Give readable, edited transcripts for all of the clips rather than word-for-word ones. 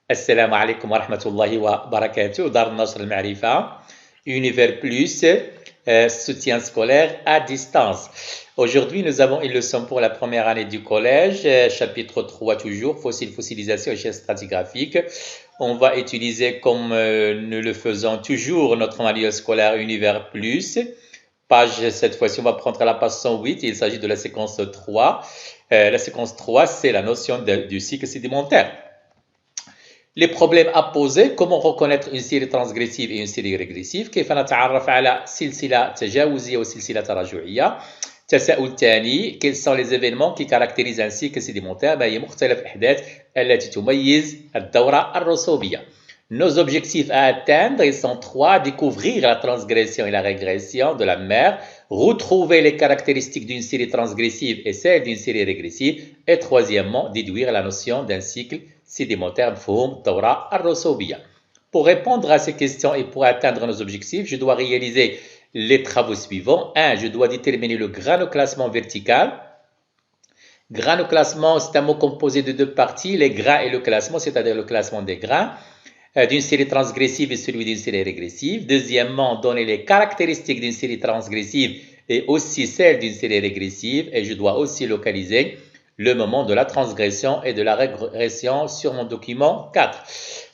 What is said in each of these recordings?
Assalamu alaikum wa rahmatullahi wa barakatuh. Dar Nasr al-Ma'rifa, Univers Plus, soutien scolaire à distance. Aujourd'hui, nous avons une leçon pour la première année du collège, chapitre 3 toujours, fossilisation et gestes stratigraphiques. On va utiliser, comme nous le faisons toujours, notre manuel scolaire Univers Plus. Page, cette fois-ci, on va prendre la page 108. Il s'agit de la séquence 3. La séquence 3, c'est la notion du cycle sédimentaire. Les problèmes à poser: comment reconnaître une série transgressive et une série régressive؟ كيف نتعرف على سلسلة تجاوزية وسلسلة تراجعية؟ تساؤل الثاني: quels sont les événements qui caractérisent un cycle sédimentaire؟ ما هي مختلف الأحداث التي تميز الدورة الرسوبية؟ Nos objectifs à atteindre, ils sont trois: découvrir la transgression et la régression de la mer, retrouver les caractéristiques d'une série transgressive et celles d'une série régressive, et troisièmement, déduire la notion d'un cycle sédimentaire مفهوم الدورة الرسوبية. Pour répondre à ces questions et pour atteindre nos objectifs, je dois réaliser les travaux suivants. 1. Je dois déterminer le granoclassement vertical. Granoclassement, c'est un mot composé de deux parties, les grains et le classement, c'est-à-dire le classement des grains d'une série transgressive et celui d'une série régressive. Deuxièmement, donner les caractéristiques d'une série transgressive et aussi celles d'une série régressive. Et je dois aussi localiser le moment de la transgression et de la régression sur mon document 4.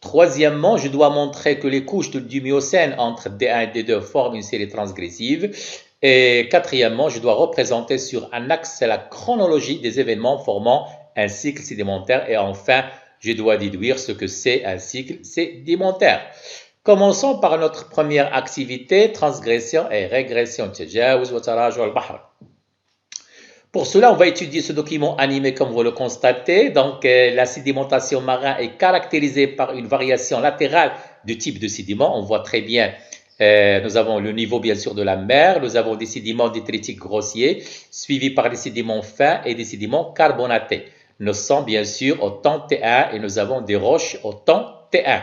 Troisièmement, je dois montrer que les couches du Miocène entre D1 et D2 forment une série transgressive. Et quatrièmement, je dois représenter sur un axe la chronologie des événements formant un cycle sédimentaire. Et enfin, je dois déduire ce que c'est un cycle sédimentaire. Commençons par notre première activité, transgression et régression. تجاوز وتراجع البحر. Pour cela, on va étudier ce document animé comme vous le constatez. Donc, la sédimentation marine est caractérisée par une variation latérale du type de sédiment. On voit très bien, nous avons le niveau bien sûr de la mer, nous avons des sédiments détritiques grossiers, suivis par des sédiments fins et des sédiments carbonatés. Nous sommes bien sûr au temps T1 et nous avons des roches au temps T1.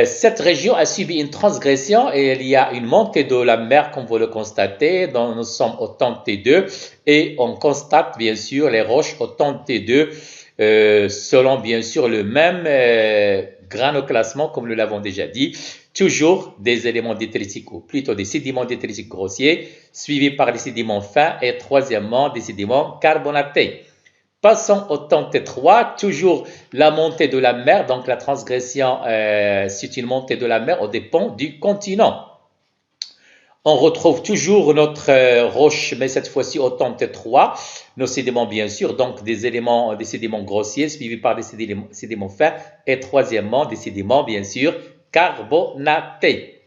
Cette région a subi une transgression et il y a une montée de la mer comme vous le constatez. Donc nous sommes au temps T2 et on constate bien sûr les roches au temps T2 selon bien sûr le même granoclassement comme nous l'avons déjà dit. Toujours des éléments détritiques ou plutôt des sédiments détritiques grossiers suivis par des sédiments fins et troisièmement des sédiments carbonatés. Passons au temps T3, toujours la montée de la mer, donc la transgression, c'est une montée de la mer au dépend du continent. On retrouve toujours notre roche, mais cette fois-ci au temps T3, nos sédiments bien sûr, donc des sédiments grossiers suivis par des sédiments fins et troisièmement des sédiments bien sûr carbonatés.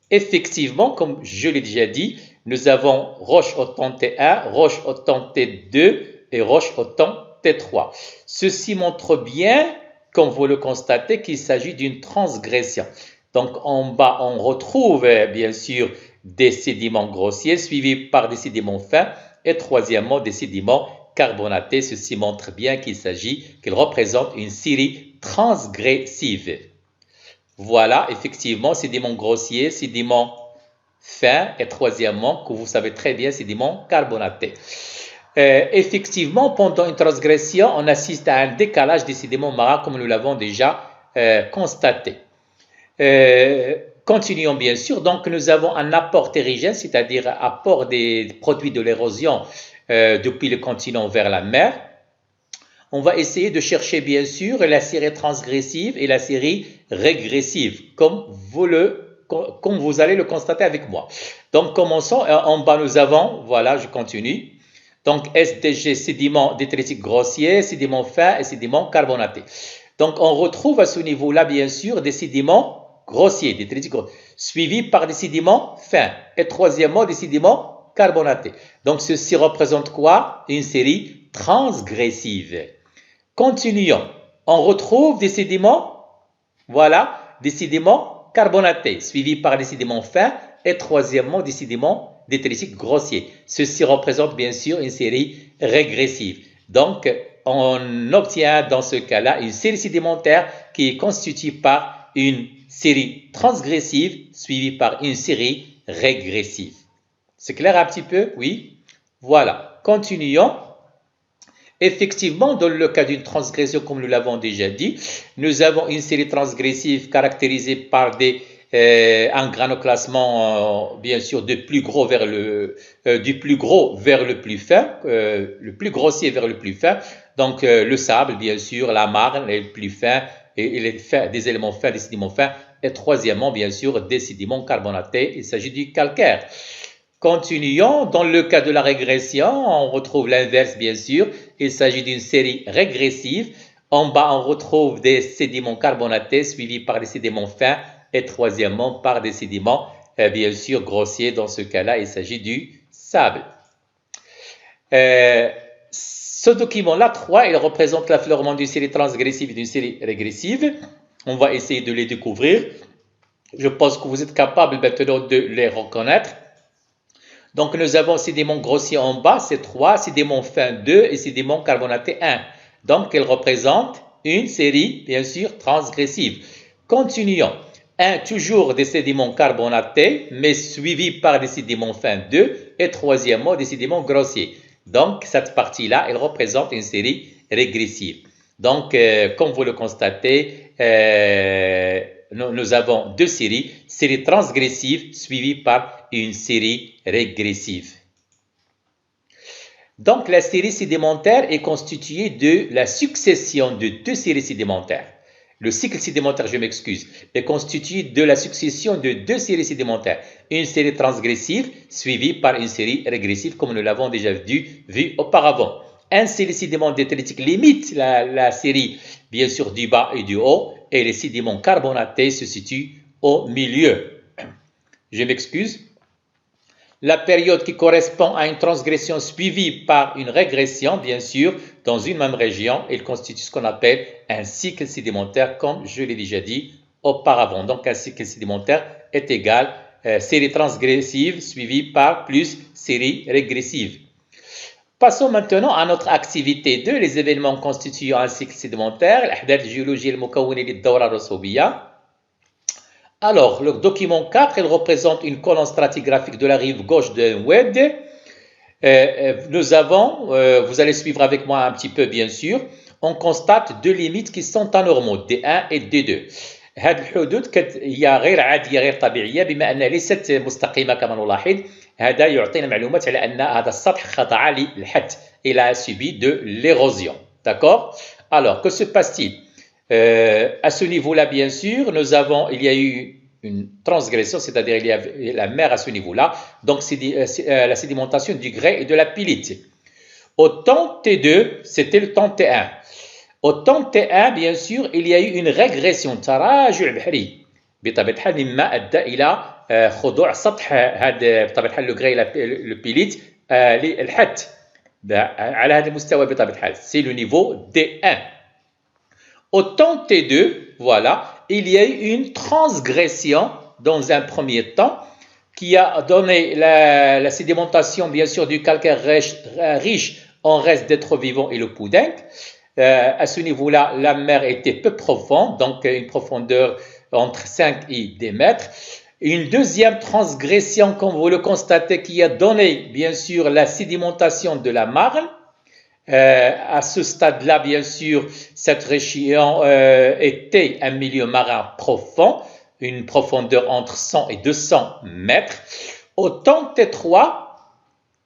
Effectivement, comme je l'ai déjà dit, nous avons roche au temps T1, roche au temps T2 et roche au temps T3. Ceci montre bien, comme vous le constatez, qu'il s'agit d'une transgression. Donc en bas, on retrouve bien sûr des sédiments grossiers suivis par des sédiments fins et troisièmement des sédiments carbonatés. Ceci montre bien qu'il représente une série transgressive. Voilà, effectivement, sédiments grossiers, sédiments fins et troisièmement, que vous savez très bien, sédiments carbonatés. Effectivement, pendant une transgression, on assiste à un décalage des sédiments marins comme nous l'avons déjà constaté. Continuons bien sûr. Donc, nous avons un apport terrigène, c'est-à-dire apport des produits de l'érosion depuis le continent vers la mer. On va essayer de chercher bien sûr la série transgressive et la série régressive, comme vous allez le constater avec moi. Donc, commençons. En bas, nous avons, voilà, je continue. Donc, SDG, sédiments détritiques grossiers, sédiments fins et sédiments carbonatés. Donc, on retrouve à ce niveau-là, bien sûr, des sédiments grossiers, détritiques grossiers, suivis par des sédiments fins et troisièmement, des sédiments carbonatés. Donc, ceci représente quoi? Une série transgressive. Continuons. On retrouve des sédiments, voilà, des sédiments carbonatés, suivis par des sédiments fins et troisièmement, des sédiments détritiques grossiers. Ceci représente bien sûr une série régressive. Donc, on obtient dans ce cas-là une série sédimentaire qui est constituée par une série transgressive suivie par une série régressive. C'est clair un petit peu? Oui. Voilà. Continuons. Effectivement, dans le cas d'une transgression, comme nous l'avons déjà dit, nous avons une série transgressive caractérisée par un granoclassement, bien sûr, du plus gros vers le plus fin, le plus grossier vers le plus fin. Donc, le sable, bien sûr, la marne, les plus fins, et les fins, des éléments fins, des sédiments fins. Et troisièmement, bien sûr, des sédiments carbonatés. Il s'agit du calcaire. Continuons, dans le cas de la régression, on retrouve l'inverse bien sûr, il s'agit d'une série régressive. En bas, on retrouve des sédiments carbonatés suivis par des sédiments fins et troisièmement par des sédiments bien sûr grossiers. Dans ce cas-là, il s'agit du sable. Ce document-là, 3, il représente l'affleurement d'une série transgressive et d'une série régressive. On va essayer de les découvrir. Je pense que vous êtes capable maintenant de les reconnaître. Donc, nous avons sédiments grossiers en bas, c'est 3, sédiments fins 2 et sédiments carbonatés 1. Donc, ils représentent une série, bien sûr, transgressive. Continuons. 1, toujours des sédiments carbonatés, mais suivis par des sédiments fins 2 et troisièmement, des sédiments grossiers. Donc, cette partie-là, elle représente une série régressive. Donc, comme vous le constatez, nous avons deux séries, série transgressive suivie par une série régressive. Donc, la série sédimentaire est constituée de la succession de deux séries sédimentaires. Le cycle sédimentaire, je m'excuse, est constitué de la succession de deux séries sédimentaires. Une série transgressive suivie par une série régressive, comme nous l'avons déjà vu auparavant. Un série sédiment détritique limite la série, bien sûr, du bas et du haut, et les sédiments carbonatés se situent au milieu. Je m'excuse. La période qui correspond à une transgression suivie par une régression, bien sûr, dans une même région, elle constitue ce qu'on appelle un cycle sédimentaire, comme je l'ai déjà dit auparavant. Donc, un cycle sédimentaire est égal série transgressive suivie par plus série régressive. Passons maintenant à notre activité 2, les événements constituant un cycle sédimentaire, الأحداث الجيولوجية المكونة للدورة الرسوبية. Alors, le document 4, il représente une colonne stratigraphique de la rive gauche d'un oued. Nous avons, vous allez suivre avec moi un petit peu bien sûr, on constate deux limites qui sont anormaux, D1 et D2. هذه الحدود هي غير عادية غير طبيعية بما أنها ليست مستقيمة كما نلاحظ. هذا يعطينا معلومات على أن هذا السطح خضع للحت. Il a subi de l'érosion. D'accord? Alors, que se passe-t-il? À ce niveau-là, bien sûr, il y a eu une transgression, c'est-à-dire il y a la mer à ce niveau-là. Donc, c'est la sédimentation du grès et de la pylite. Au temps T2, c'était le temps T1. Au temps T1, bien sûr, il y a eu une régression, تراجع بحري. بطبيعة الحال مما أدى إلى خضوع سطح هذا بطبيعة الحال لو غري لو بيليت للحت على هذا المستوى بطبيعة الحال. C'est le niveau D1. Au temps T2, voilà, il y a eu une transgression dans un premier temps qui a donné la sédimentation, bien sûr, du calcaire riche en reste d'êtres vivants et le pudding. À ce niveau-là, la mer était peu profonde, donc une profondeur entre 5 et 10 mètres. Une deuxième transgression, comme vous le constatez, qui a donné, bien sûr, la sédimentation de la marne. À ce stade-là, bien sûr, cette région était un milieu marin profond, une profondeur entre 100 et 200 mètres. Au temps T3,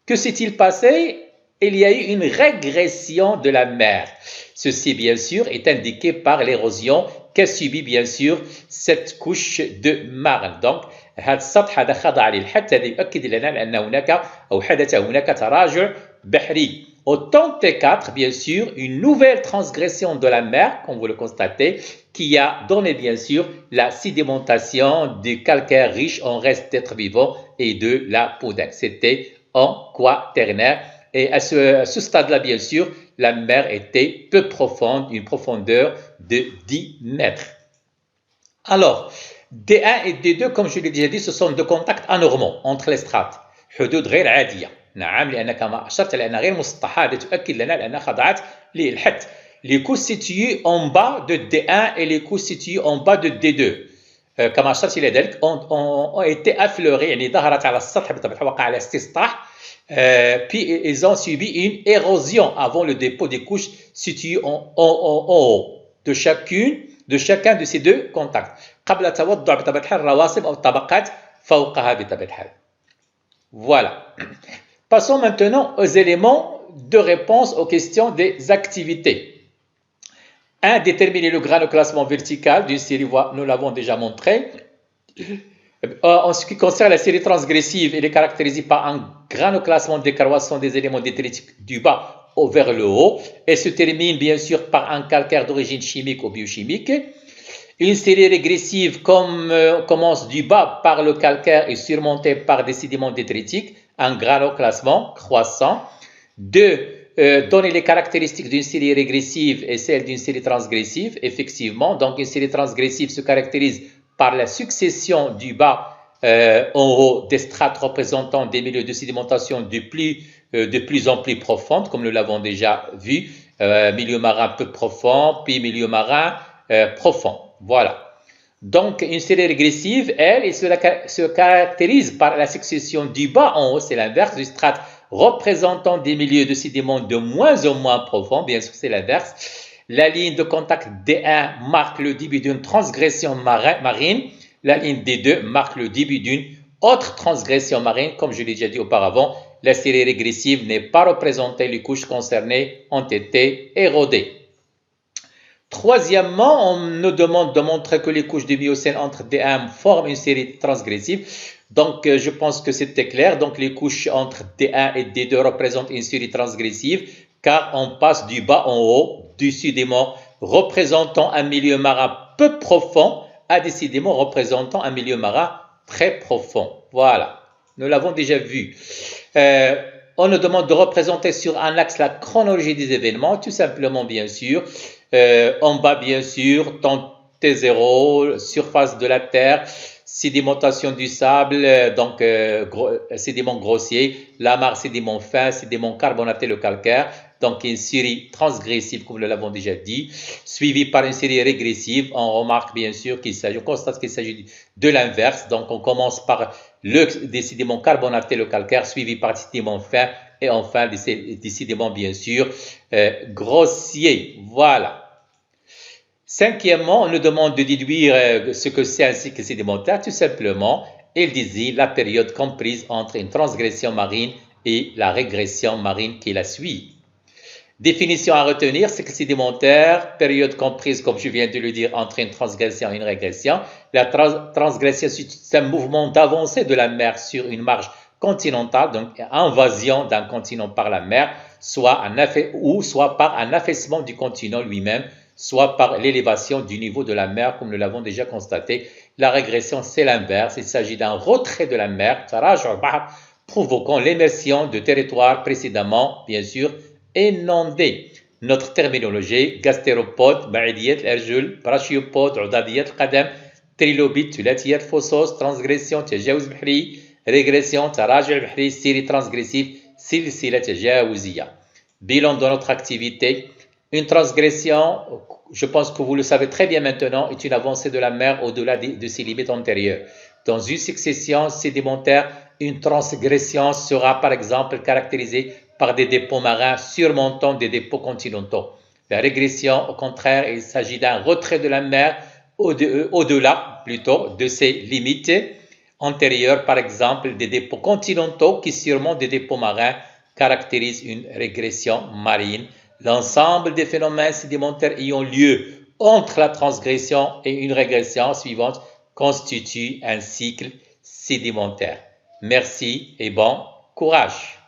que s'est-il passé? Il y a eu une régression de la mer. Ceci, bien sûr, est indiqué par l'érosion qu'a subi, bien sûr, cette couche de marne. Donc, هذا السطح هذا خضع للحت. هذا يؤكد لنا أن هناك أو حدث هناك تراجع بحري. Au temps T4, bien sûr, une nouvelle transgression de la mer, comme vous le constatez, qui a donné, bien sûr, la sédimentation du calcaire riche en restes d'êtres vivants et de la pudding. C'était en quaternaire. Et à ce stade-là, bien sûr, la mer était peu profonde, une profondeur de 10 mètres. Alors, D1 et D2, comme je l'ai déjà dit, ce sont deux contacts anormaux entre les strates. حدود غير عادية. نعم لأن كما أشرت لأنها غير مسطحة. هذا تؤكد لنا لأنها خضعت للحت. Les couches situées en bas de D1 et les couches situées en bas de D2. كما أشرت إلى ذلك ont été affleurées يعني ظهرت على السطح بطبيعة الحال وقع على استسطاح Puis ils ont subi une érosion avant le dépôt des couches situées en haut de chacun de ces deux contacts. قبل توضع بطبيعة الحال الرواسب أو الطبقات فوقها بطبيعة الحال. Voilà. Passons maintenant aux éléments de réponse aux questions des activités. 1. Déterminer le granoclassement vertical d'une série, nous l'avons déjà montré. En ce qui concerne la série transgressive, elle est caractérisée par un granoclassement décroissant des éléments détritique du bas vers le haut et se termine bien sûr par un calcaire d'origine chimique ou biochimique. Une série régressive commence du bas par le calcaire et surmontée par des sédiments détritiques, un granoclassement croissant. 2. Donner les caractéristiques d'une série régressive et celle d'une série transgressive. Effectivement, donc une série transgressive se caractérise par la succession du bas en haut des strates représentant des milieux de sédimentation de plus en plus profondes, comme nous l'avons déjà vu, milieu marin peu profond, puis milieu marin profond. Voilà. Donc, une série régressive, elle se caractérise par la succession du bas en haut, c'est l'inverse, du strate représentant des milieux de sédiments de moins en moins profonds, bien sûr, c'est l'inverse. La ligne de contact D1 marque le début d'une transgression marine. La ligne D2 marque le début d'une autre transgression marine. Comme je l'ai déjà dit auparavant, la série régressive n'est pas représentée, les couches concernées ont été érodées. Troisièmement, on nous demande de montrer que les couches du Miocène entre D1 forment une série transgressive. Donc, je pense que c'était clair. Donc, les couches entre D1 et D2 représentent une série transgressive car on passe du bas en haut du sédiment représentant un milieu marin peu profond à des sédiments représentant un milieu marin très profond. Voilà, nous l'avons déjà vu. On nous demande de représenter sur un axe la chronologie des événements, tout simplement, bien sûr. En bas, bien sûr, temps T0, surface de la Terre, sédimentation du sable, donc sédiment grossier, la mare, sédiment fin, sédiment carbonaté, le calcaire. Donc une série transgressive, comme nous l'avons déjà dit, suivie par une série régressive. On remarque bien sûr on constate qu'il s'agit de l'inverse. Donc on commence par des sédiments carbonatés, le calcaire, suivi par des sédiments fins et enfin des sédiments bien sûr grossiers. Voilà. Cinquièmement, on nous demande de déduire ce que c'est un cycle sédimentaire. Tout simplement, il désigne la période comprise entre une transgression marine et la régression marine qui la suit. Définition à retenir, cycle sédimentaire, période comprise, comme je viens de le dire, entre une transgression et une régression. La transgression, c'est un mouvement d'avancée de la mer sur une marge continentale, donc invasion d'un continent par la mer, soit par un affaissement du continent lui-même, soit par l'élévation du niveau de la mer, comme nous l'avons déjà constaté. La régression, c'est l'inverse. Il s'agit d'un retrait de la mer, provoquant l'immersion de territoires précédemment, bien sûr, inondés. Notre terminologie: gastéropodes, baïdiyat الأرجل, brachiopodes, عضاديات القدم, trilobites, ثلاثيات فصوص, transgression, تجاوز بحري, régression, تراجع بحري, série transgressive, سلسلة تجاوزية. Bilan de notre activité. Une transgression, je pense que vous le savez très bien maintenant, est une avancée de la mer au-delà de ses limites antérieures. Dans une succession sédimentaire, une transgression sera par exemple caractérisée par des dépôts marins surmontant des dépôts continentaux. La régression, au contraire, il s'agit d'un retrait de la mer au-delà plutôt de ses limites antérieures, par exemple des dépôts continentaux qui surmontent des dépôts marins caractérisent une régression marine. L'ensemble des phénomènes sédimentaires ayant lieu entre la transgression et une régression suivante constitue un cycle sédimentaire. Merci et bon courage.